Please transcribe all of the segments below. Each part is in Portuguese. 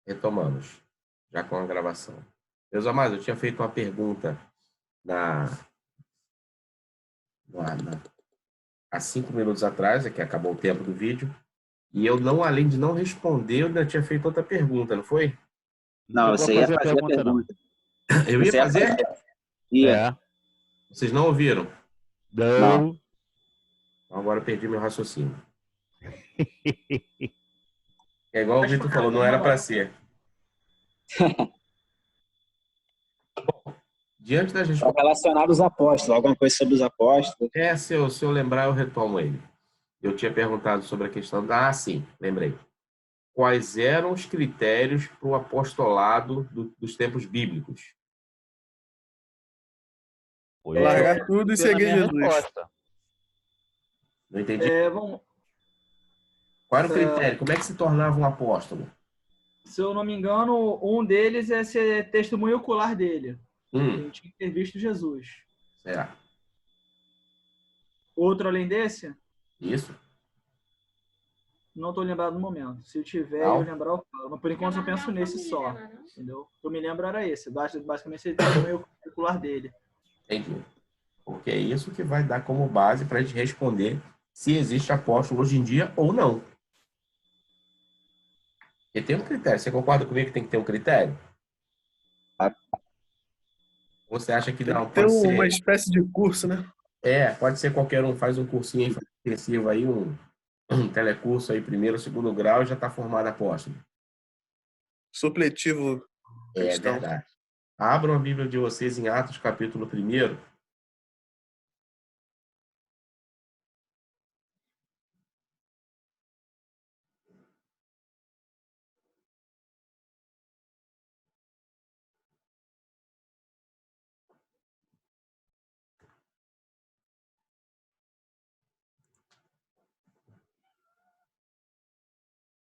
Retomamos, já com a gravação. Meus amados, eu tinha feito uma pergunta há 5 minutos atrás, é que acabou o tempo do vídeo, e eu não, além de não responder, eu ainda tinha feito outra pergunta, não foi? Não, Chegou a você ia fazer a fazer a pergunta, não. pergunta. Eu ia Você ia fazer? Ia. É. Vocês não ouviram? Não. Então agora eu perdi meu raciocínio. É igual o Vitor falou, não era para ser. Diante das Tá respostas, relacionado aos apóstolos, alguma coisa sobre os apóstolos. se eu lembrar, eu retomo ele. Eu tinha perguntado sobre a questão da... Ah, sim, lembrei. Quais eram os critérios para o apostolado dos tempos bíblicos? Largar tudo e Pela seguir minha Jesus. resposta. Não entendi. Vamos, Qual era o critério? Como é que se tornava um apóstolo? se eu não me engano, um deles é ser testemunho ocular dele. Ele tinha que ter visto Jesus. Certo. Outro além desse? Isso? Não estou lembrado no momento. Se eu tiver Não. eu lembrar, eu falo. Mas por enquanto eu penso nesse só. Entendeu? O que eu me lembro era esse. Basicamente, ser testemunho ocular dele. Entendi. Porque é isso que vai dar como base para a gente responder se existe apóstolo hoje em dia ou não. Porque tem um critério. Você concorda comigo que tem que ter um critério? Você acha que Tem não? que ter Pode uma ser. espécie de curso, né? Pode ser qualquer um, faz um cursinho intensivo aí, um telecurso aí, primeiro, segundo grau, e já está formado apóstolo. Supletivo É cristão. verdade. Abram a Bíblia de vocês em Atos, capítulo 1.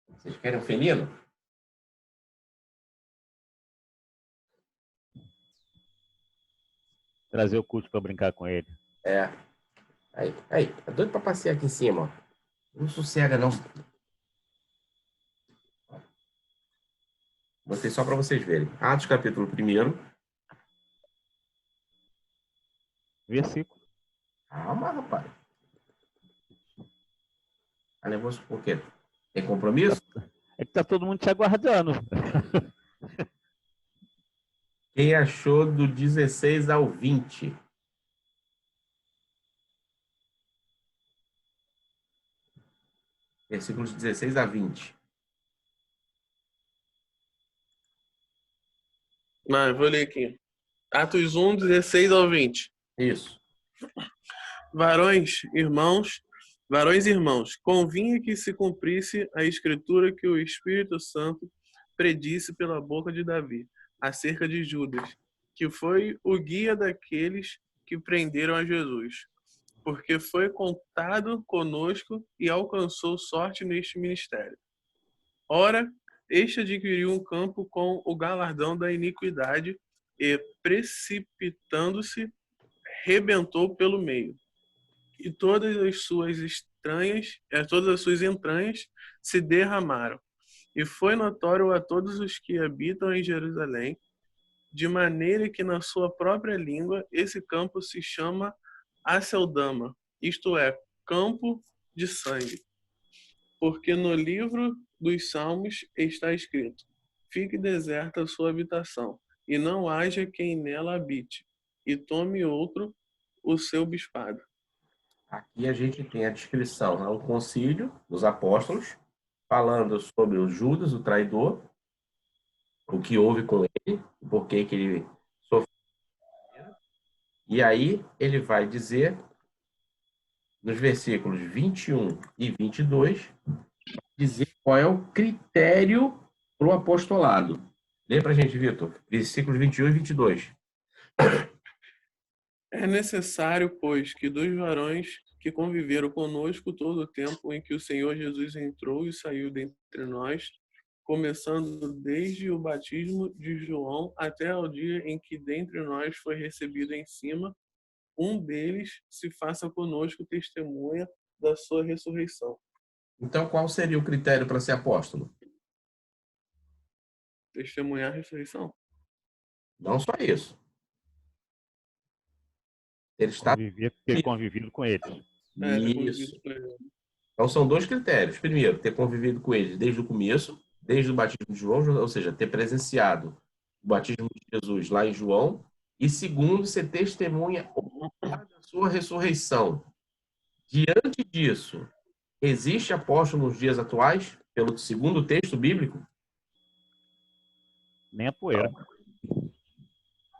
Vocês querem um felino? Trazer o culto para brincar com ele. Aí, tá doido para passear aqui em cima, ó. Não sossega, não. Botei só para vocês verem. Atos, capítulo 1. Versículo. Calma, rapaz. Tá nervoso por quê? Tem compromisso? É que tá todo mundo te aguardando. Quem achou do 16 ao 20? Versículos 16 a 20. Não, eu vou ler aqui. Atos 1, 16 ao 20. Isso. Varões e irmãos, convinha que se cumprisse a escritura que o Espírito Santo predisse pela boca de Davi, acerca de Judas, que foi o guia daqueles que prenderam a Jesus, porque foi contado conosco e alcançou sorte neste ministério. Ora, este adquiriu um campo com o galardão da iniquidade e, precipitando-se, rebentou pelo meio. E todas as suas entranhas se derramaram. E foi notório a todos os que habitam em Jerusalém, de maneira que na sua própria língua esse campo se chama Aceldama, isto é, campo de sangue. Porque no livro dos Salmos está escrito: fique deserta a sua habitação, e não haja quem nela habite, e tome outro o seu bispado. Aqui a gente tem a descrição, né? O concílio dos apóstolos, falando sobre o Judas, o traidor, o que houve com ele, por que ele sofreu. E aí ele vai dizer, nos versículos 21 e 22, dizer qual é o critério para o apostolado. Lê para a gente, Vitor, versículos 21 e 22. É necessário, pois, que dois varões que conviveram conosco todo o tempo em que o Senhor Jesus entrou e saiu dentre nós, começando desde o batismo de João até ao dia em que dentre nós foi recebido em cima, um deles se faça conosco testemunha da sua ressurreição. Então, qual seria o critério para ser apóstolo? Testemunhar a ressurreição. Não só isso. Ele está... Ter convivido com eles. Isso. Então, são dois critérios. Primeiro, ter convivido com eles desde o começo, desde o batismo de João, ou seja, ter presenciado o batismo de Jesus lá em João. E segundo, ser testemunha da sua ressurreição. Diante disso, existe apóstolo nos dias atuais, pelo segundo texto bíblico? Nem a poeira.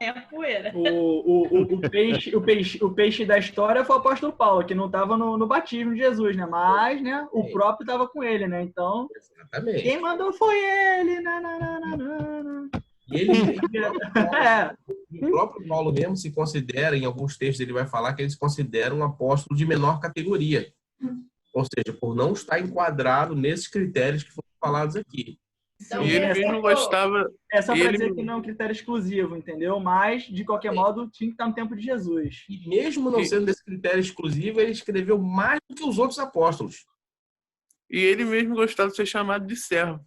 É a poeira. O peixe da história foi o apóstolo Paulo, que não estava no batismo de Jesus, né? Mas, né, o próprio estava com ele, né? Então, exatamente. Quem mandou foi ele. E ele, o próprio Paulo mesmo se considera, em alguns textos ele vai falar que ele se considera um apóstolo de menor categoria. Ou seja, por não estar enquadrado nesses critérios que foram falados aqui. Então, E ele mesmo gostava... É só para dizer que não é um critério exclusivo, entendeu? Mas, de qualquer modo, tinha que estar no tempo de Jesus. E mesmo não sendo desse critério exclusivo, ele escreveu mais do que os outros apóstolos. E ele mesmo gostava de ser chamado de servo.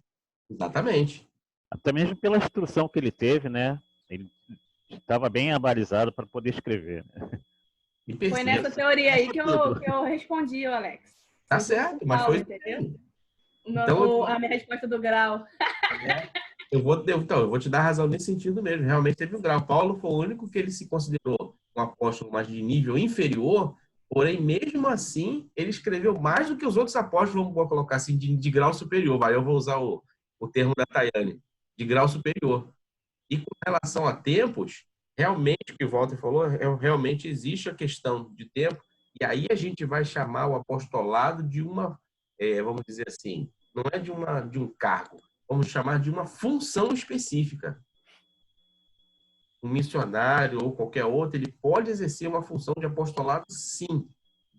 Exatamente. Até mesmo pela instrução que ele teve, né? Ele estava bem abalizado para poder escrever. Né? Foi nessa teoria aí que eu respondi, Alex. Tá certo, mas foi... Entendeu? Então, a minha resposta do grau. Eu vou te dar razão nesse sentido mesmo. Realmente teve um grau. Paulo foi o único que ele se considerou um apóstolo mais de nível inferior, porém, mesmo assim, ele escreveu mais do que os outros apóstolos, vamos colocar assim, de grau superior. Vai, eu vou usar o termo da Tayane, de grau superior. E com relação a tempos, realmente, o que o Walter falou, realmente existe a questão de tempo, e aí a gente vai chamar o apostolado de uma, vamos dizer assim, não é de um cargo, vamos chamar de uma função específica. Um missionário ou qualquer outro, ele pode exercer uma função de apostolado, sim,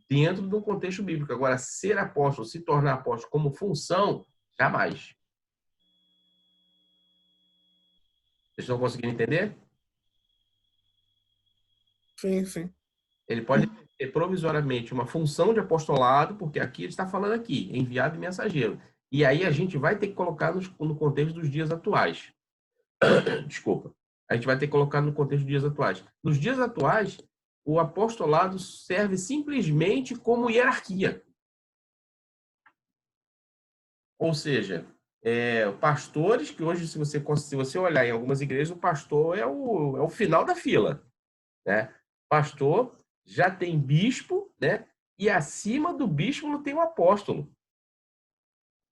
dentro de um contexto bíblico. Agora, ser apóstolo, se tornar apóstolo como função, jamais. Vocês estão conseguindo entender? Sim, sim. Ele pode ter provisoriamente uma função de apostolado, porque aqui ele está falando aqui, enviado e mensageiro. E aí a gente vai ter que colocar no contexto dos dias atuais. Desculpa. A gente vai ter que colocar no contexto dos dias atuais. Nos dias atuais, o apostolado serve simplesmente como hierarquia. Ou seja, pastores, que hoje, se você olhar em algumas igrejas, o pastor é o final da fila. Né? Pastor já tem bispo, né? E acima do bispo não tem o apóstolo.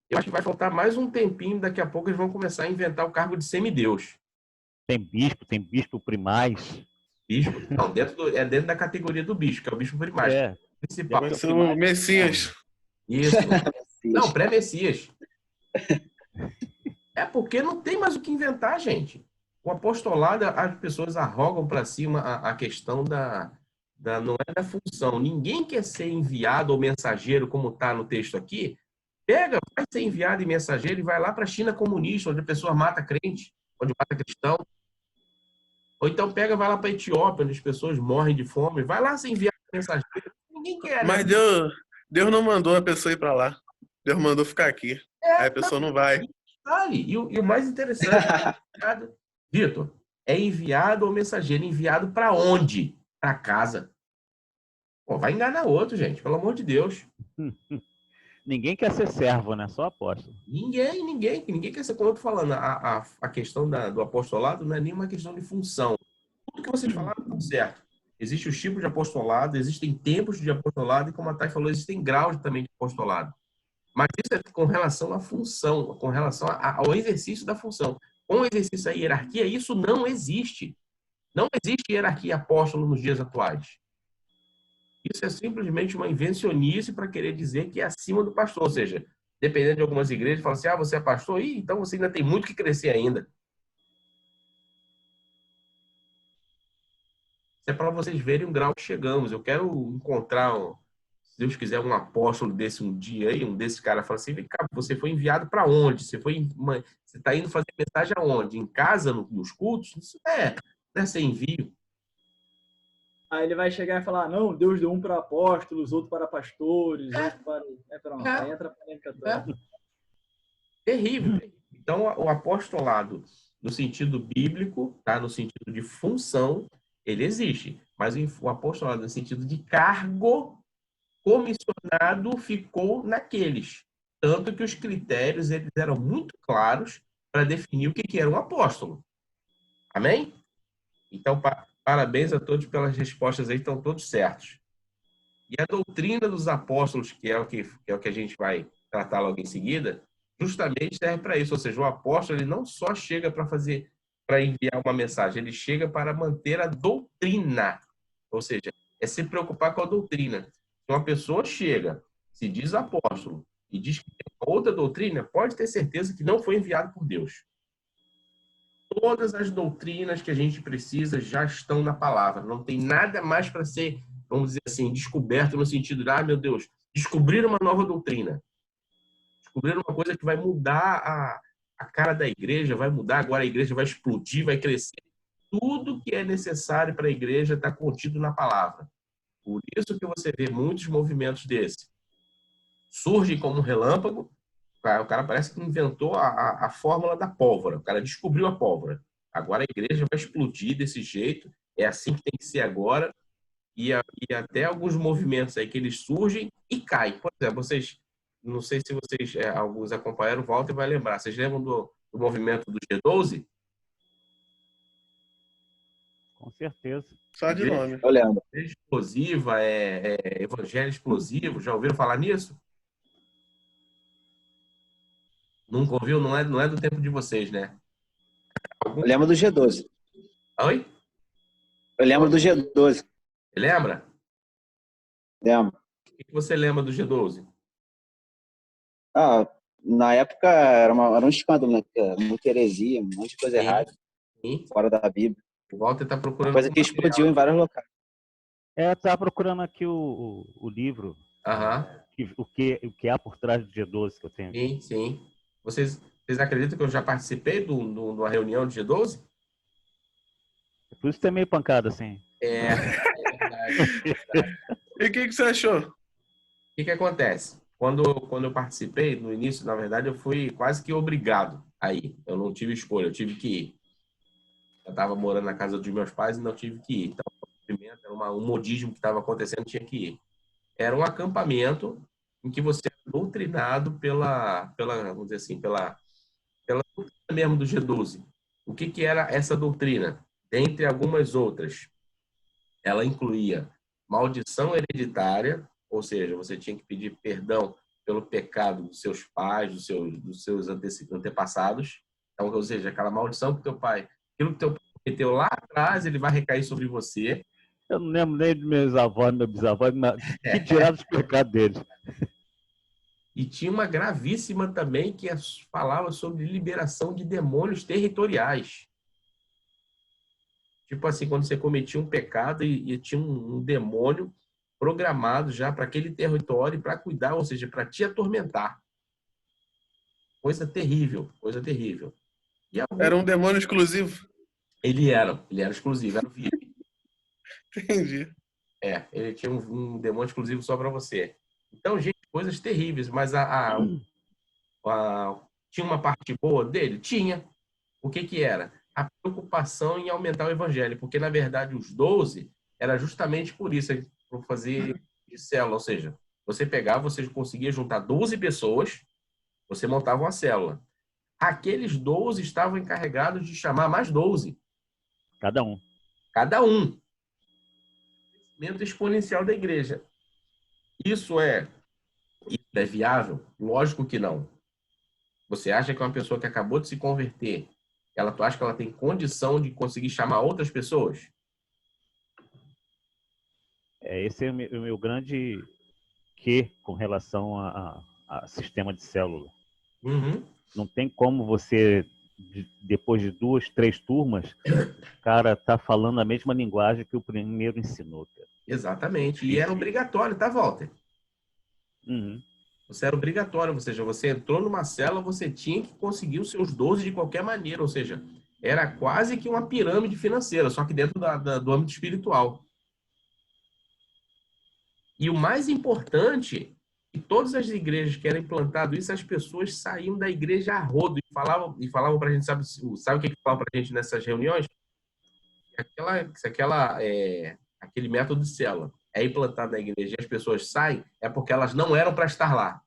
Eu acho que vai faltar mais um tempinho, daqui a pouco eles vão começar a inventar o cargo de semideus. Tem bispo primaz. Bispo? Não, dentro da categoria do bispo, que é o bispo primaz. Principal. Vai ser o Messias. Isso. Não, pré-Messias. É porque não tem mais o que inventar, gente. O apostolado, as pessoas arrogam para cima a questão não é da função. Ninguém quer ser enviado ou mensageiro, como está no texto aqui. Vai ser enviado e mensageiro e vai lá para a China comunista, onde a pessoa mata crente, onde mata cristão. Ou então vai lá para a Etiópia, onde as pessoas morrem de fome. Vai lá ser enviado e mensageiro. Ninguém quer. Mas né? Deus não mandou a pessoa ir para lá. Deus mandou ficar aqui. Aí a pessoa não vai. E o mais interessante, Vitor, é enviado ou mensageiro. Enviado para onde? Para casa. Pô, vai enganar outro, gente. Pelo amor de Deus. Ninguém quer ser servo, né? Só apóstolo. Ninguém quer ser, como eu tô falando, a questão do apostolado não é nenhuma questão de função. Tudo que vocês falaram está certo. Existem os tipos de apostolado, existem tempos de apostolado, e como a Thay falou, existem graus também de apostolado. Mas isso é com relação à função, com relação ao exercício da função. Com o exercício da hierarquia, isso não existe. Não existe hierarquia apóstolo nos dias atuais. Isso é simplesmente uma invencionice para querer dizer que é acima do pastor. Ou seja, dependendo de algumas igrejas, falam assim, você é pastor? Então você ainda tem muito que crescer ainda. Isso é para vocês verem o grau que chegamos. Eu quero encontrar, se Deus quiser, um apóstolo desse um dia aí, um desses caras fala assim, vem cá, você foi enviado para onde? Você está indo fazer mensagem aonde? Em casa, nos cultos? Isso não é ser envio. Aí ele vai chegar e falar, não, Deus deu um para apóstolos, outro para pastores, outro para... Pronto, aí entra a polêmica toda. Terrível. Então, o apostolado no sentido bíblico, tá? No sentido de função, ele existe. Mas o apostolado, no sentido de cargo comissionado, ficou naqueles. Tanto que os critérios eles eram muito claros para definir o que era um apóstolo. Amém? Então, parabéns a todos pelas respostas aí, estão todos certos. E a doutrina dos apóstolos, que é o que a gente vai tratar logo em seguida, justamente serve para isso. Ou seja, o apóstolo ele não só chega para enviar uma mensagem, ele chega para manter a doutrina. Ou seja, é se preocupar com a doutrina. Se uma pessoa chega, se diz apóstolo, e diz que tem outra doutrina, pode ter certeza que não foi enviado por Deus. Todas as doutrinas que a gente precisa já estão na palavra. Não tem nada mais para ser, vamos dizer assim, descoberto no sentido de, meu Deus, descobrir uma nova doutrina. Descobrir uma coisa que vai mudar a cara da igreja, vai mudar, agora a igreja vai explodir, vai crescer. Tudo que é necessário para a igreja está contido na palavra. Por isso que você vê muitos movimentos desses. Surge como um relâmpago, o cara parece que inventou a fórmula da pólvora, o cara descobriu a pólvora. Agora a igreja vai explodir desse jeito, é assim que tem que ser agora, e até alguns movimentos aí que eles surgem e caem. Por exemplo, não sei se vocês, alguns acompanharam, o Walter vai lembrar, vocês lembram do movimento do G12? Com certeza. Só de nome. Eu lembro. Explosiva, evangelho explosivo, já ouviram falar nisso? Nunca ouviu? Não é do tempo de vocês, né? Eu lembro do G12. Oi? Eu lembro do G12. Você lembra? Lembro. O que você lembra do G12? Na época era um escândalo, né? Muita heresia, um monte de coisa errada. Sim. Fora da Bíblia. O Walter está procurando... Uma coisa que explodiu em vários locais. Tá procurando aqui o livro. O que há por trás do G12 que eu tenho. Sim, sim. Vocês acreditam que eu já participei de uma reunião do G12? Por isso tem meio pancada, assim. É verdade. E o que você achou? O que acontece? Quando eu participei, no início, na verdade, eu fui quase que obrigado a ir. Eu não tive escolha, eu tive que ir. Eu estava morando na casa dos meus pais e não tive que ir. Então, era um modismo que estava acontecendo, tinha que ir. Era um acampamento em que você é doutrinado vamos dizer assim, pela doutrina mesmo do G12. O que era essa doutrina? Dentre algumas outras, ela incluía maldição hereditária, ou seja, você tinha que pedir perdão pelo pecado dos seus pais, dos seus antepassados. Então, ou seja, aquela maldição que teu pai, aquilo que teu pai cometeu lá atrás, ele vai recair sobre você. Eu não lembro nem dos meus avós, meus bisavós, que tiraram os pecados deles. E tinha uma gravíssima também que falava sobre liberação de demônios territoriais. Tipo assim, quando você cometia um pecado e tinha um demônio programado já para aquele território para cuidar, ou seja, para te atormentar. Coisa terrível, coisa terrível. Era um demônio exclusivo? Ele era exclusivo, era o VIP. Entendi. Ele tinha um demônio exclusivo só para você. Então, gente, coisas terríveis, mas tinha uma parte boa dele? Tinha. O que era? A preocupação em aumentar o evangelho, porque, na verdade, os 12 era justamente por isso, para fazer de célula, ou seja, você conseguia juntar 12 pessoas, você montava uma célula. Aqueles 12 estavam encarregados de chamar mais 12. Cada um. Cada um. Crescimento exponencial da igreja. Isso é viável? Lógico que não. Você acha que uma pessoa que acabou de se converter, tu acha que ela tem condição de conseguir chamar outras pessoas? Esse é o meu grande quê com relação a sistema de célula. Uhum. Não tem como você, depois de 2, 3 turmas, o cara tá falando a mesma linguagem que o primeiro ensinou. Cara. Exatamente. E era obrigatório, tá, Walter? Uhum. Você era obrigatório, ou seja, você entrou numa célula, você tinha que conseguir os seus 12 de qualquer maneira, ou seja, era quase que uma pirâmide financeira, só que dentro do âmbito espiritual. E o mais importante E todas as igrejas que eram implantado isso, as pessoas saíam da igreja a rodo e falavam para a gente, sabe o que falavam para a gente nessas reuniões? Aquele método de célula é implantado na igreja e as pessoas saem, é porque elas não eram para estar lá.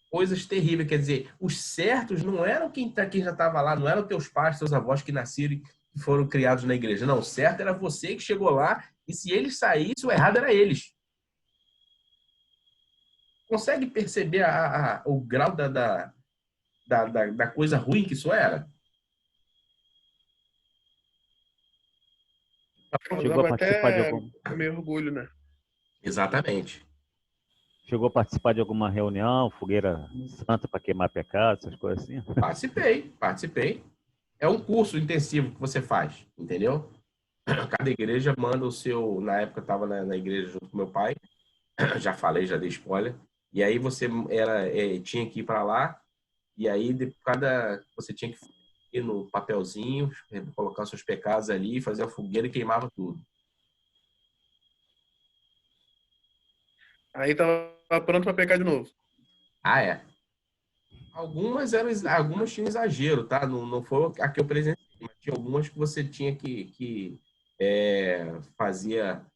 Coisas terríveis, quer dizer, os certos não eram quem já estava lá, não eram teus pais, teus avós que nasceram e que foram criados na igreja. Não, o certo era você que chegou lá e se eles saíssem, o errado era eles. Consegue perceber o grau da coisa ruim que isso era? Chegou a participar de até algum... meio orgulho, né? Exatamente. Chegou a participar de alguma reunião, fogueira santa para queimar pecado, essas coisas assim? Participei. É um curso intensivo que você faz, entendeu? Cada igreja manda o seu... Na época eu estava na igreja junto com meu pai, já falei, já dei spoiler. E aí você tinha que ir para lá, e aí você tinha que ir no papelzinho, colocar seus pecados ali, fazer a fogueira e queimava tudo. Aí tava pronto para pecar de novo. Ah, é. Algumas tinham exagero, tá? Não foi a que eu presenciei, mas tinha algumas que você tinha que fazia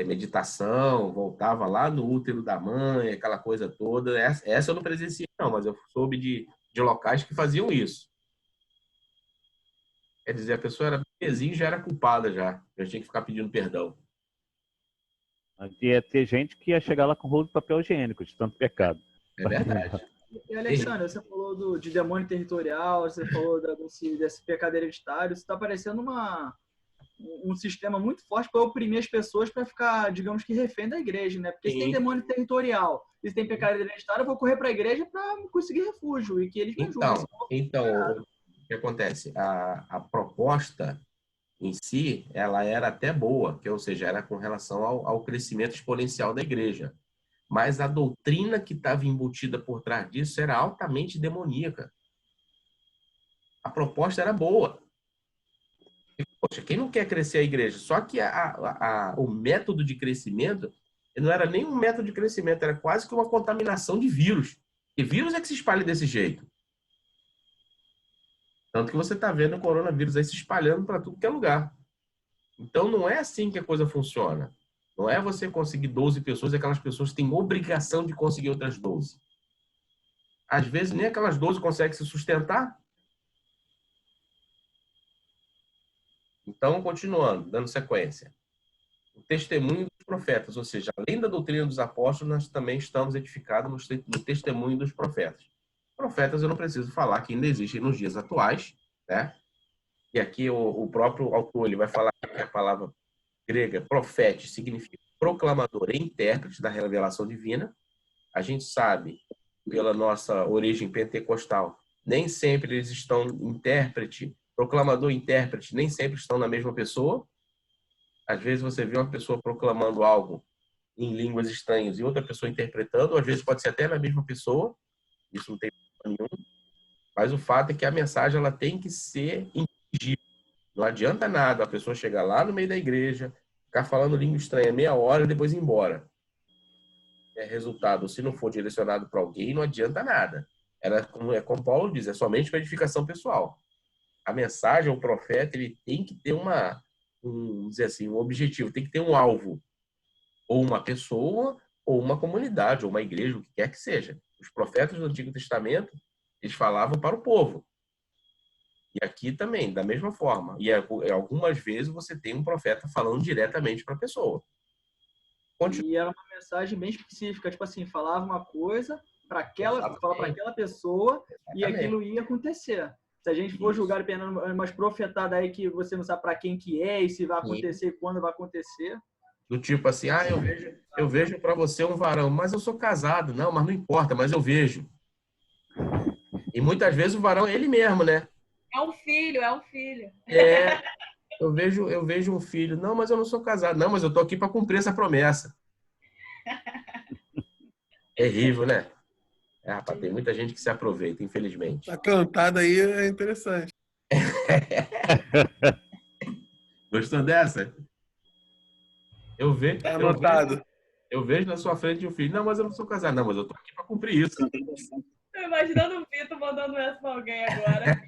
meditação, voltava lá no útero da mãe, aquela coisa toda. Essa eu não presenciei, não, mas eu soube de locais que faziam isso. Quer dizer, a pessoa era bebezinho e já era culpada já tinha que ficar pedindo perdão. Ia ter gente que ia chegar lá com rolo de papel higiênico, de tanto pecado. É verdade. E, Alexandre, você falou de demônio territorial, você falou desse pecado hereditário, isso está parecendo um sistema muito forte para oprimir as pessoas para ficar, digamos que, refém da igreja, né? Porque se tem demônio territorial e se tem pecado hereditário, eu vou correr para a igreja para conseguir refúgio e que eles me ajudem. Então, o que acontece? A proposta em si, ela era até boa, ou seja, era com relação ao crescimento exponencial da igreja. Mas a doutrina que estava embutida por trás disso era altamente demoníaca. A proposta era boa. Poxa, quem não quer crescer a igreja? Só que o método de crescimento não era nem um método de crescimento, era quase que uma contaminação de vírus. E vírus é que se espalha desse jeito. Tanto que você está vendo o coronavírus aí se espalhando para tudo que é lugar. Então, não é assim que a coisa funciona. Não é você conseguir 12 pessoas e aquelas pessoas têm obrigação de conseguir outras 12. Às vezes, nem aquelas 12 conseguem se sustentar. Então, continuando, dando sequência. O testemunho dos profetas, ou seja, além da doutrina dos apóstolos, nós também estamos edificados no testemunho dos profetas. Profetas, eu não preciso falar que ainda existem nos dias atuais, né? E aqui o próprio autor ele vai falar que a palavra grega profete significa proclamador e intérprete da revelação divina. A gente sabe, pela nossa origem pentecostal, nem sempre eles estão proclamador e intérprete, nem sempre estão na mesma pessoa. Às vezes você vê uma pessoa proclamando algo em línguas estranhas e outra pessoa interpretando, ou às vezes pode ser até na mesma pessoa. Isso não tem problema nenhum. Mas o fato é que a mensagem ela tem que ser inteligível. Não adianta nada a pessoa chegar lá no meio da igreja, ficar falando língua estranha meia hora e depois ir embora. Resultado, se não for direcionado para alguém, não adianta nada. Como Paulo diz, é somente para edificação pessoal. A mensagem, o profeta, ele tem que ter um objetivo, tem que ter um alvo. Ou uma pessoa, ou uma comunidade, ou uma igreja, o que quer que seja. Os profetas do Antigo Testamento, eles falavam para o povo. E aqui também, da mesma forma. E algumas vezes você tem um profeta falando diretamente para a pessoa. E era uma mensagem bem específica, tipo assim, falava uma coisa para aquela pessoa. Exatamente. E aquilo ia acontecer. Se a gente for julgar apenas umas profetadas aí que você não sabe para quem que é e se vai acontecer, quando vai acontecer. Do tipo assim, eu vejo para você um varão, mas eu sou casado. Não, mas não importa, mas eu vejo. E muitas vezes o varão é ele mesmo, né? É um filho. Eu vejo um filho. Não, mas eu não sou casado. Não, mas eu tô aqui para cumprir essa promessa. Terrível, né? Rapaz, tem muita gente que se aproveita, infelizmente. A cantada aí é interessante. Gostou dessa? Tá anotado. Eu vejo na sua frente um filho. Não, mas eu não sou casado. Não, mas eu tô aqui para cumprir isso. Tô imaginando o Vitor mandando essa pra alguém agora.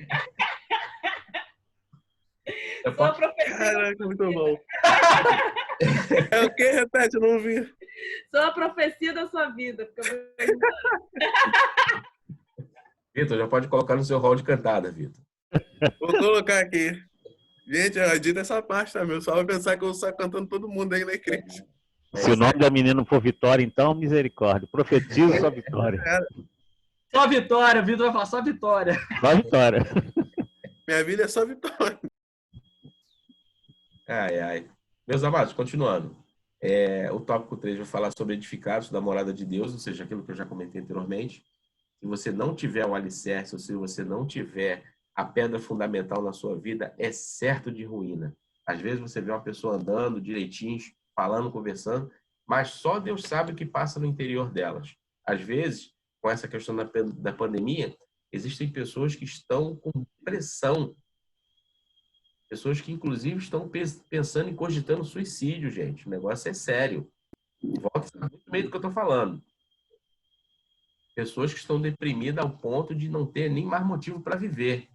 Eu Sou a posso- profecia, Caraca, muito bom. É o quê? Repete, eu não ouvi. sou a profecia da sua vida. Porque eu... Vitor, já pode colocar no seu hall de cantada, Vitor. Vou colocar aqui. Gente, eu edito essa parte, tá, meu? Só vai pensar que eu saio cantando todo mundo aí na igreja. Se o nome da menina for Vitória, então, misericórdia. Profetiza sua vitória. Só vitória, o Vitor vai falar só vitória. Só vitória. Minha vida é só vitória. Ai, ai. Meus amados, continuando. O tópico 3 vai falar sobre edificados da morada de Deus, ou seja, aquilo que eu já comentei anteriormente. Se você não tiver o alicerce, ou se você não tiver a pedra fundamental na sua vida, é certo de ruína. Às vezes você vê uma pessoa andando direitinho, falando, conversando, mas só Deus sabe o que passa no interior delas. Às vezes, com essa questão da pandemia, existem pessoas que estão com depressão. Pessoas que, inclusive, estão pensando em cogitando suicídio, gente. O negócio é sério. Volta muito bem do que eu estou falando. Pessoas que estão deprimidas ao ponto de não ter nem mais motivo para viver.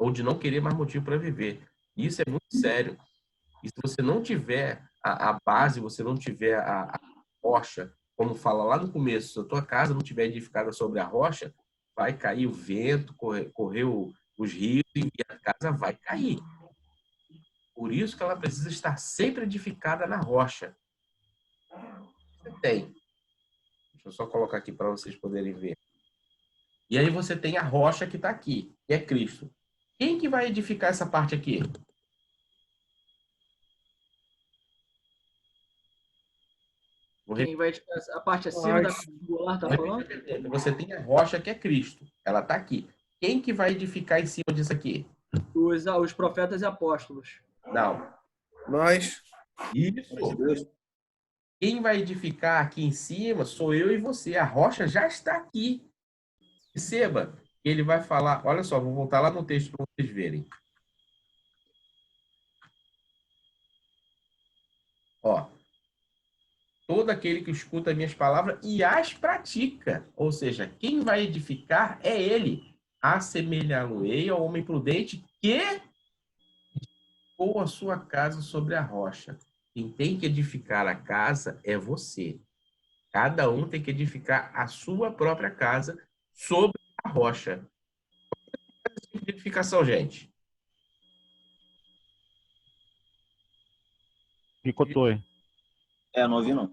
Ou de não querer mais motivo para viver. Isso é muito sério. E se você não tiver a base, você não tiver a rocha, como fala lá no começo, se a tua casa não estiver edificada sobre a rocha, vai cair o vento, correr os rios e a casa vai cair. Por isso que ela precisa estar sempre edificada na rocha. Você tem. Deixa eu só colocar aqui para vocês poderem ver. E aí você tem a rocha que está aqui, que é Cristo. Quem que vai edificar essa parte aqui? Quem vai a parte acima da angular, tá falando? Você tem a rocha que é Cristo. Ela está aqui. Quem que vai edificar em cima disso aqui? Os profetas e apóstolos. Não. Nós. Isso. Quem vai edificar aqui em cima sou eu e você. A rocha já está aqui. Perceba. Ele vai falar... Olha só, vou voltar lá no texto para vocês verem. Ó. Todo aquele que escuta minhas palavras e as pratica. Ou seja, quem vai edificar é ele. Assemelhá-lo-ei ao homem prudente que edificou a sua casa sobre a rocha. Quem tem que edificar a casa é você. Cada um tem que edificar a sua própria casa sobre a rocha. Edificação, gente. Picotou, hein? Não ouvi não.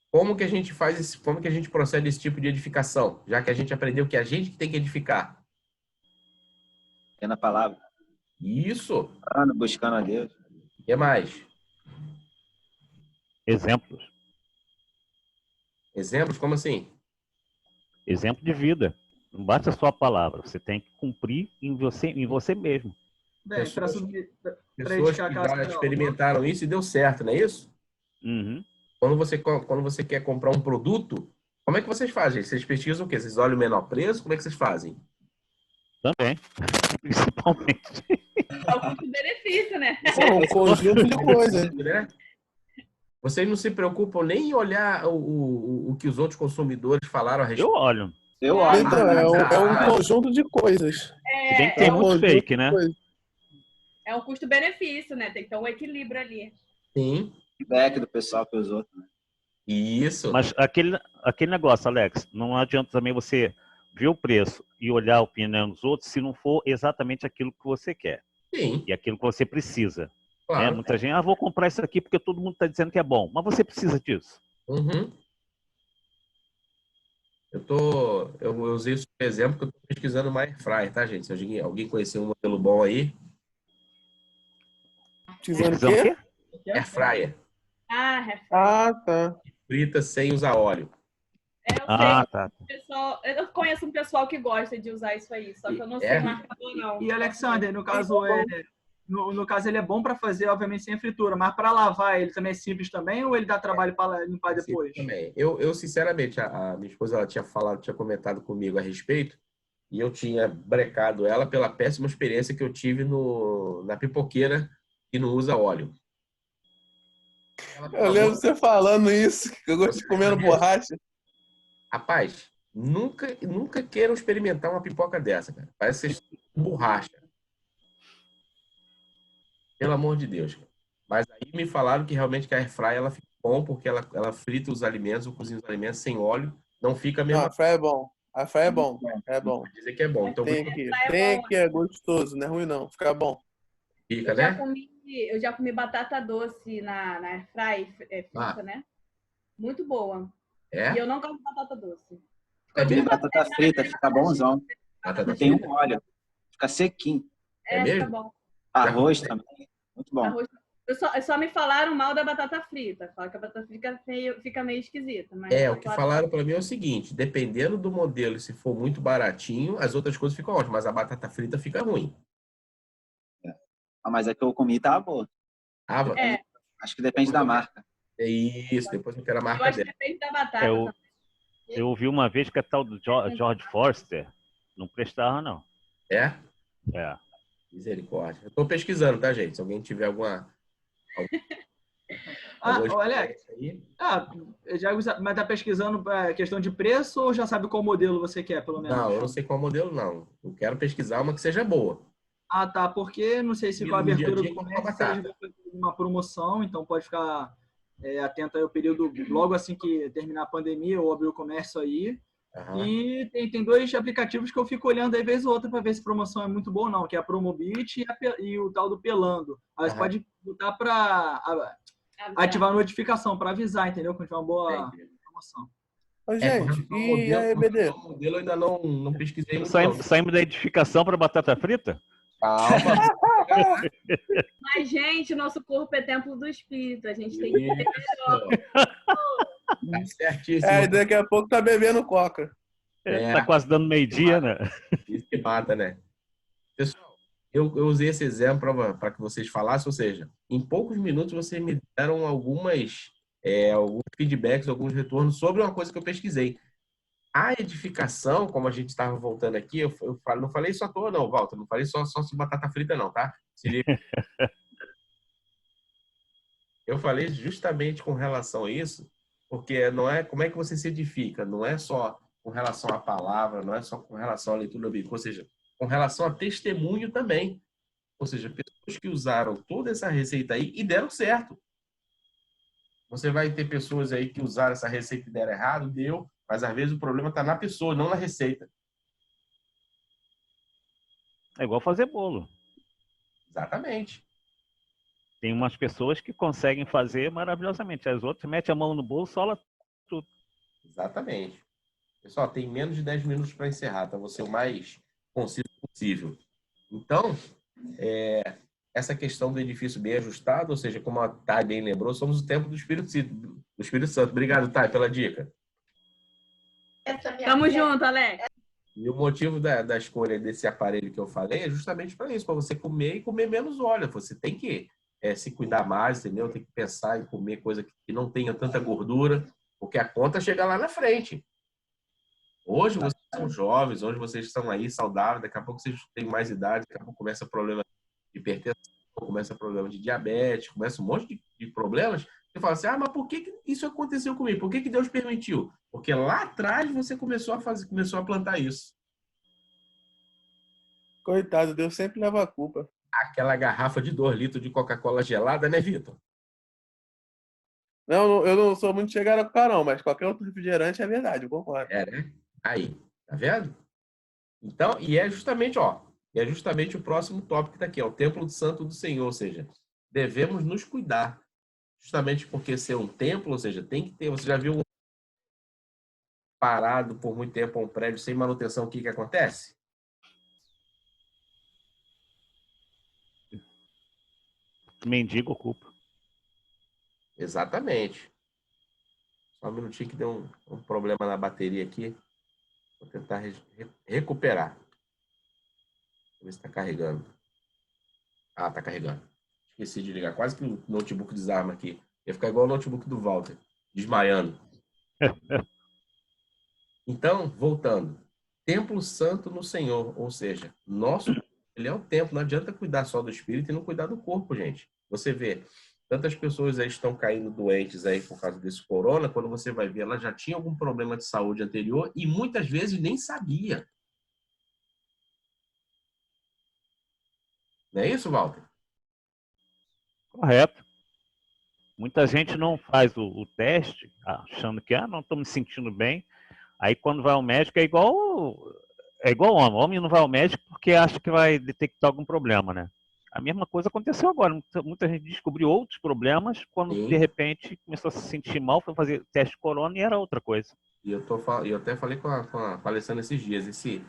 Como que a gente faz esse, como que a gente procede esse tipo de edificação? Já que a gente aprendeu que a gente tem que edificar. É na palavra. Isso. Buscando a Deus. O que mais? Exemplos. Exemplos? Como assim? Exemplo de vida. Não basta só a palavra. Você tem que cumprir em você mesmo. Bem, Pessoas pra que edificar a casa já dela. experimentaram isso e deu certo, não é isso? Uhum. Quando você quer comprar um produto, como é que vocês fazem? Vocês pesquisam o quê? Vocês olham o menor preço? Como é que vocês fazem? Também. Principalmente. É o custo-benefício, né? É um conjunto de coisas. Né? Vocês não se preocupam nem em olhar o que os outros consumidores falaram a respeito. Eu olho. Eu acho. Então, é um conjunto de coisas. Se bem que tem um muito conjunto fake, de né? coisas. É um custo-benefício, né? Tem que ter um equilíbrio ali. Sim. Feedback do pessoal para os outros. Né? Isso. Mas aquele negócio, Alex, não adianta também você ver o preço e olhar a opinião dos outros se não for exatamente aquilo que você quer Sim. e aquilo que você precisa. Claro. Né? Muita gente, vou comprar isso aqui porque todo mundo está dizendo que é bom. Mas você precisa disso. Uhum. Eu usei isso como exemplo porque eu estou pesquisando uma Airfryer, tá, gente? Se alguém conhecer um modelo bom aí, Dizendo o Precisam quê? Airfryer. Ah, tá. Frita sem usar óleo. Eu sei, Tá. pessoal, eu conheço um pessoal que gosta de usar isso aí, só que eu não sei marcador, não. E Alexander, no caso, no caso ele é bom para fazer, obviamente, sem fritura, mas para lavar ele também é simples também ou ele dá trabalho para limpar depois? Também. Eu sinceramente, a minha esposa ela tinha comentado comigo a respeito e eu tinha brecado ela pela péssima experiência que eu tive na pipoqueira que não usa óleo. Eu lembro você falando isso, que eu gosto de comendo borracha. Rapaz, nunca queiram experimentar uma pipoca dessa, cara. Parece ser borracha. Pelo amor de Deus, cara. Mas aí me falaram que realmente que a airfryer ela fica bom porque ela frita os alimentos, ou cozinha os alimentos sem óleo, não fica a Não, mesma a fry é bom. A fry é bom. É bom. coisa. Dizer que é bom. Então, Tem que é gostoso, não é ruim não. Fica bom. fica, Eu já né? comi batata doce na airfry, frita, né? Muito boa. E É? eu não gosto de batata doce. É mesmo? Batata frita, fica bonzão. Batata Tem frita? um óleo. Fica sequinho. É Fica mesmo? bom. Arroz também. Muito bom. Arroz. Só me falaram mal da batata frita. Falaram que a batata frita fica meio esquisita. Mas O que falaram para mim é o seguinte, dependendo do modelo, se for muito baratinho, as outras coisas ficam ótimas, mas a batata frita fica ruim. Mas a que eu comi tava boa. Ava? É. Acho que depende da marca. É isso, depois eu quero a Eu marca acho que dela. depende da batata. Eu ouvi uma vez que a tal do George Forster não prestava, não. É? É. Misericórdia. Eu tô pesquisando, tá, gente? Se alguém tiver alguma Alex, aí. mas tá pesquisando a questão de preço ou já sabe qual modelo você quer, pelo menos? Não, eu não sei qual modelo, não. Eu quero pesquisar uma que seja boa. Ah, tá, porque não sei se E com a no dia a abertura dia do que comércio batata. eles vão fazer uma promoção, então pode ficar atento aí ao período, logo assim que terminar a pandemia ou abrir o comércio aí. Aham. E tem dois aplicativos que eu fico olhando aí vez ou outra para ver se a promoção é muito boa ou não, que é a Promobit e o tal do Pelando. Aí você Aham. pode botar para ativar a notificação, para avisar, entendeu? Quando tiver uma boa promoção. Ô, Com gente, relação ao e a EBD? o modelo eu ainda não pesquisei muito, Saímos, não. saímos da edificação para batata frita? Calma. Mas, gente, nosso corpo é templo do espírito. A gente tem que ter Isso. Tá certíssimo. É, e daqui a pouco tá bebendo coca. É. Tá quase dando meio-dia, né? Isso que mata, né? Pessoal, eu usei esse exemplo para que vocês falassem, ou seja, em poucos minutos vocês me deram alguns feedbacks, alguns retornos sobre uma coisa que eu pesquisei. A edificação, como a gente estava voltando aqui, eu não falei só à toa, não, Walter, não falei só sobre batata frita, não, tá? Se liga. Eu falei justamente com relação a isso, porque não é como é que você se edifica, não é só com relação à palavra, não é só com relação à leitura bíblica, ou seja, com relação a testemunho também. Ou seja, pessoas que usaram toda essa receita aí e deram certo. Você vai ter pessoas aí que usaram essa receita e deram errado, deu, mas às vezes o problema está na pessoa, não na receita. É igual fazer bolo. Exatamente. Tem umas pessoas que conseguem fazer maravilhosamente. As outras metem a mão no bolo, sola tudo. Exatamente. Pessoal, tem menos de 10 minutos para encerrar, tá? Vou ser o mais conciso possível. Então, essa questão do edifício bem ajustado, ou seja, como a Thay bem lembrou, somos o templo do Espírito Santo. Obrigado, Thay, pela dica. Tamo junto, Alex. E o motivo da escolha desse aparelho que eu falei é justamente para isso, para você comer e comer menos óleo. Você tem que se cuidar mais, entendeu? Tem que pensar em comer coisa que não tenha tanta gordura, porque a conta chega lá na frente. Hoje vocês são jovens, hoje vocês estão aí saudáveis, daqui a pouco vocês têm mais idade, daqui a pouco começa problema de hipertensão, começa problema de diabetes, começa um monte de problemas. Você fala assim, mas por que isso aconteceu comigo? Por que Deus permitiu? Porque lá atrás você começou a plantar isso. Coitado, Deus sempre leva a culpa. Aquela garrafa de 2 litros de Coca-Cola gelada, né, Vitor? Não, eu não sou muito chegado a Coca, não, mas qualquer outro refrigerante é verdade, eu concordo. Né? Aí, tá vendo? Então, e é justamente o próximo tópico que tá aqui, o templo do santo do Senhor, ou seja, devemos nos cuidar. Justamente porque ser um templo, ou seja, tem que ter, você já viu parado por muito tempo um prédio sem manutenção, o que acontece? Mendigo ocupa. Exatamente. Só um minutinho que deu um problema na bateria aqui. Vou tentar recuperar. Ver se está carregando. Ah, está carregando. Esqueci de ligar. Quase que o notebook desarma aqui. Ia ficar igual o notebook do Walter, desmaiando. Então, voltando. Templo santo no Senhor. Ou seja, ele é o templo. Não adianta cuidar só do espírito e não cuidar do corpo, gente. Você vê, Tantas pessoas aí estão caindo doentes aí por causa desse corona, quando você vai ver, ela já tinha algum problema de saúde anterior e muitas vezes nem sabia. Não é isso, Walter? Correto. Muita gente não faz o teste achando que não estou me sentindo bem. Aí quando vai ao médico é igual homem. Homem não vai ao médico porque acha que vai detectar algum problema, né? A mesma coisa aconteceu agora. Muita gente descobriu outros problemas quando Sim. de repente começou a se sentir mal, foi fazer teste de corona e era outra coisa. E eu até falei com a Alessandra esses dias, esse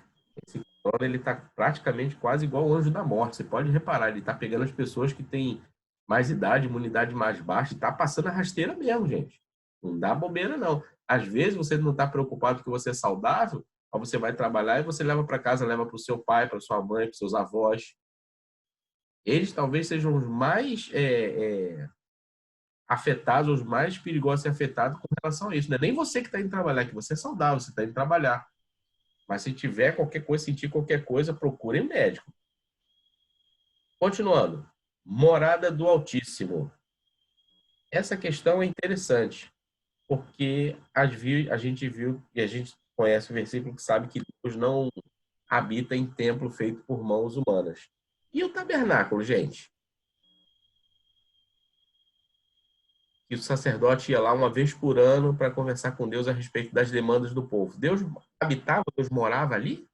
corona, ele está praticamente quase igual ao anjo da morte. Você pode reparar, ele está pegando as pessoas que têm mais idade, imunidade mais baixa, e está passando a rasteira mesmo, gente. Não dá bobeira, não. Às vezes você não está preocupado que você é saudável, aí você vai trabalhar e você leva para casa, leva para o seu pai, para sua mãe, para seus avós. Eles talvez sejam os mais afetados, os mais perigosos a ser afetados com relação a isso. Não é nem você que está indo trabalhar, que você é saudável, você está indo trabalhar. Mas se tiver qualquer coisa, sentir qualquer coisa, procure um médico. Continuando. Morada do Altíssimo. Essa questão é interessante, porque a gente viu e a gente conhece o versículo que sabe que Deus não habita em templo feito por mãos humanas. E o tabernáculo, gente? Que o sacerdote ia lá uma vez por ano para conversar com Deus a respeito das demandas do povo. Deus habitava, Deus morava ali?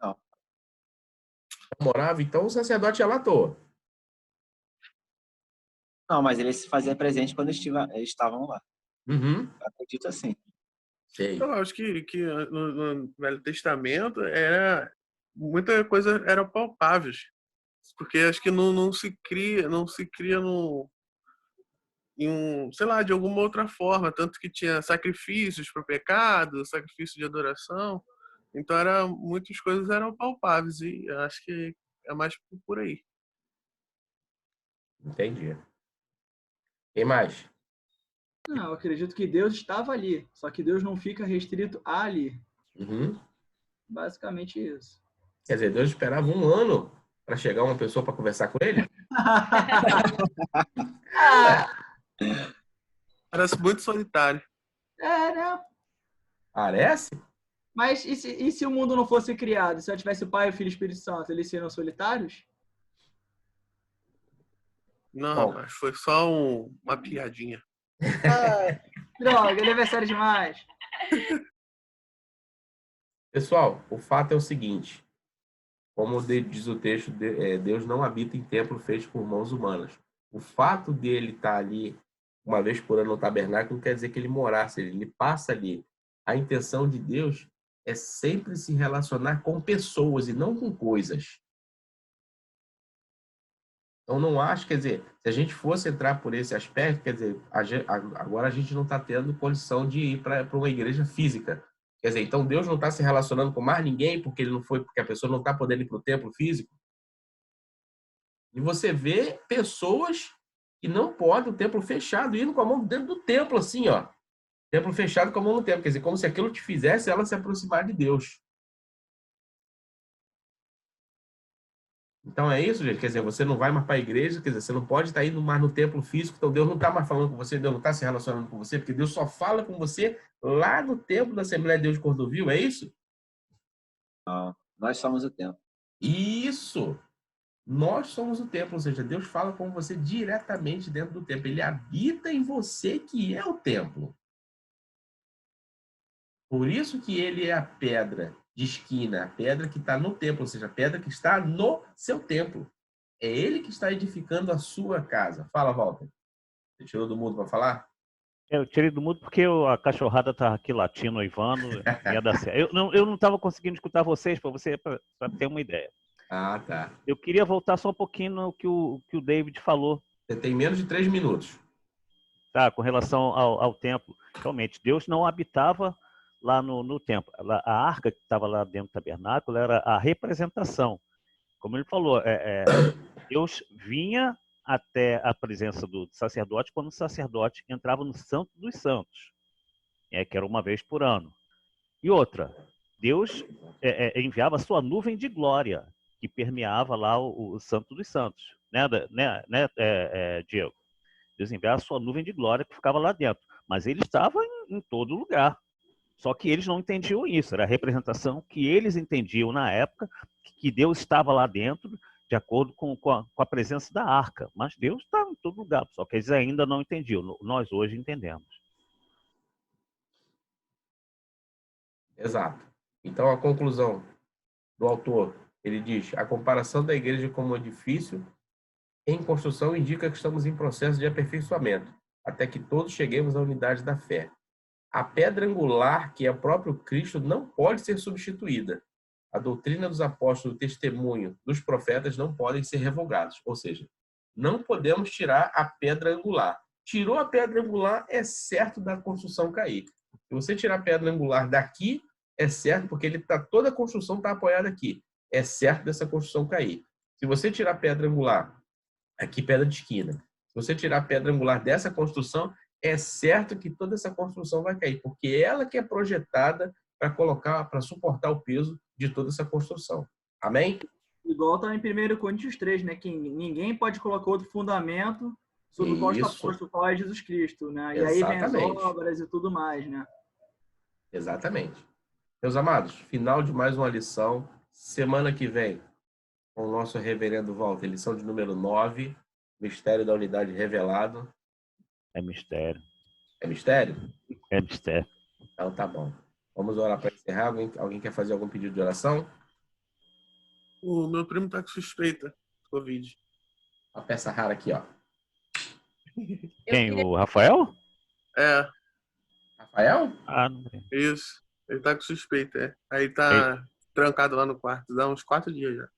Não. Morava, então o sacerdote ia lá à toa. Não, mas ele se fazia presente quando eles estavam lá. Uhum. Eu acredito assim. Sei. Eu acho que no Velho Testamento muita coisa era palpáveis. Porque acho que não se cria sei lá, de alguma outra forma, tanto que tinha sacrifícios para o pecado, sacrifício de adoração. Então muitas coisas eram palpáveis e acho que é mais por aí. Entendi. Quem mais? Não, eu acredito que Deus estava ali, só que Deus não fica restrito ali. Uhum. Basicamente isso. Quer dizer, Deus esperava um ano para chegar uma pessoa para conversar com ele? Parece muito solitário. Né? Parece? Mas e se o mundo não fosse criado? Se eu tivesse o Pai, o Filho e o Espírito Santo, eles seriam solitários? Não, Bom. rapaz, foi só uma piadinha. Droga, ele é sério demais. Pessoal, o fato é o seguinte. Como diz o texto, Deus não habita em templo feito por mãos humanas. O fato dele estar ali uma vez por ano no tabernáculo não quer dizer que ele morasse ali, ele passa ali. A intenção de Deus é sempre se relacionar com pessoas e não com coisas. Então, não acho, quer dizer, se a gente fosse entrar por esse aspecto, quer dizer, agora a gente não está tendo condição de ir para uma igreja física. Quer dizer, então Deus não está se relacionando com mais ninguém porque ele não foi, porque a pessoa não está podendo ir para o templo físico. E você vê pessoas que não podem, o templo fechado, indo com a mão dentro do templo, assim, ó. Templo fechado com a mão no templo. Quer dizer, como se aquilo te fizesse ela se aproximar de Deus. Então é isso, gente. Quer dizer, você não vai mais para a igreja, quer dizer, você não pode estar indo mais no templo físico, então Deus não está mais falando com você, Deus não está se relacionando com você, porque Deus só fala com você lá no templo da Assembleia de Deus de Cordovil, é isso? Não, nós somos o templo. Isso! Nós somos o templo, ou seja, Deus fala com você diretamente dentro do templo. Ele habita em você, que é o templo. Por isso que ele é a pedra de esquina, a pedra que está no templo, ou seja, a pedra que está no seu templo. É ele que está edificando a sua casa. Fala, Walter. Você tirou do mudo para falar? Eu tirei do mudo porque a cachorrada tá aqui latindo, uivando, ia dar certo. Eu não estava conseguindo escutar vocês, para ter uma ideia. Ah, tá. Eu queria voltar só um pouquinho no que o David falou. Você tem menos de 3 minutos. Tá, com relação ao templo. Realmente, Deus não habitava lá no templo. A arca que estava lá dentro do tabernáculo era a representação. Como ele falou, Deus vinha até a presença do sacerdote quando o sacerdote entrava no Santo dos Santos, que era uma vez por ano. E outra, Deus enviava a sua nuvem de glória, que permeava lá o Santo dos Santos, Diego? Deus enviava a sua nuvem de glória que ficava lá dentro, mas ele estava em todo lugar. Só que eles não entendiam isso, era a representação que eles entendiam na época, que Deus estava lá dentro, de acordo com a presença da arca. Mas Deus está em todo lugar, só que eles ainda não entendiam. Nós hoje entendemos. Exato. Então, a conclusão do autor, ele diz: a comparação da igreja como um edifício em construção indica que estamos em processo de aperfeiçoamento, até que todos cheguemos à unidade da fé. A pedra angular, que é o próprio Cristo, não pode ser substituída. A doutrina dos apóstolos, o testemunho dos profetas não podem ser revogados. Ou seja, não podemos tirar a pedra angular. Tirou a pedra angular, é certo da construção cair. Se você tirar a pedra angular daqui, é certo, porque toda a construção está apoiada aqui. É certo dessa construção cair. Se você tirar a pedra angular, aqui pedra de esquina, se você tirar a pedra angular dessa construção, é certo que toda essa construção vai cair, porque ela que é projetada para suportar o peso de toda essa construção. Amém? Igual está em 1 Coríntios 3, né? Que ninguém pode colocar outro fundamento sobre o qual está posto, o qual é Jesus Cristo, né? E aí vem as obras e tudo mais, né? Exatamente. Meus amados, final de mais uma lição. Semana que vem, com o nosso reverendo Walter, lição de número 9, Mistério da Unidade Revelado. É mistério. É mistério? É mistério. Então tá bom. Vamos orar para encerrar. Alguém quer fazer algum pedido de oração? O meu primo tá com suspeita de Covid. Uma peça rara aqui, ó. Quem? O Rafael? É. Rafael? Ah, não tem. Isso. Ele tá com suspeita, é. Aí tá trancado lá no quarto. Dá uns 4 dias já.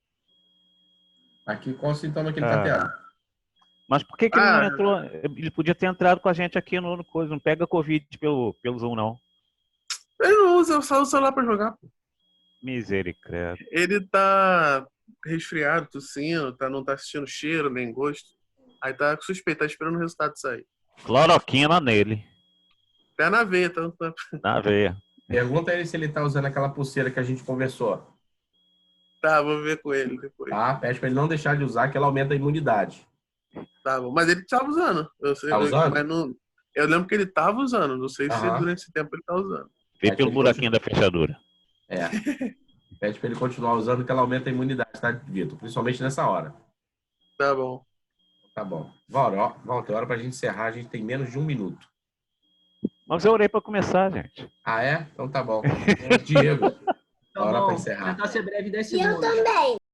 Aqui, qual o sintoma que ele tá tendo? Mas por que ele não entrou? Ele podia ter entrado com a gente aqui no coisa. Não pega Covid pelo Zoom, não. Ele não usa só o celular pra jogar, pô. Misericórdia. Ele tá resfriado, tossindo, não tá assistindo cheiro, nem gosto. Aí tá com suspeita, tá esperando o resultado sair. Cloroquina nele. Pé na veia, tá? Na veia. Pergunta ele se ele tá usando aquela pulseira que a gente conversou. Tá, vou ver com ele depois. Tá, pede pra ele não deixar de usar, que ela aumenta a imunidade. Tá bom, mas ele tava usando. Tá usando? Mas não, eu lembro que ele tava usando, não sei se durante esse tempo ele tá usando. Vê pelo buraquinho da fechadura. É. Pede pra ele continuar usando, que ela aumenta a imunidade, tá, Vitor? Principalmente nessa hora. Tá bom. Tá bom. Walter, hora pra gente encerrar, a gente tem menos de 1 minuto. Mas eu orei pra começar, gente. Ah, é? Então tá bom. Diego, hora pra encerrar. Vou tentar ser breve em 10 segundos. Eu também.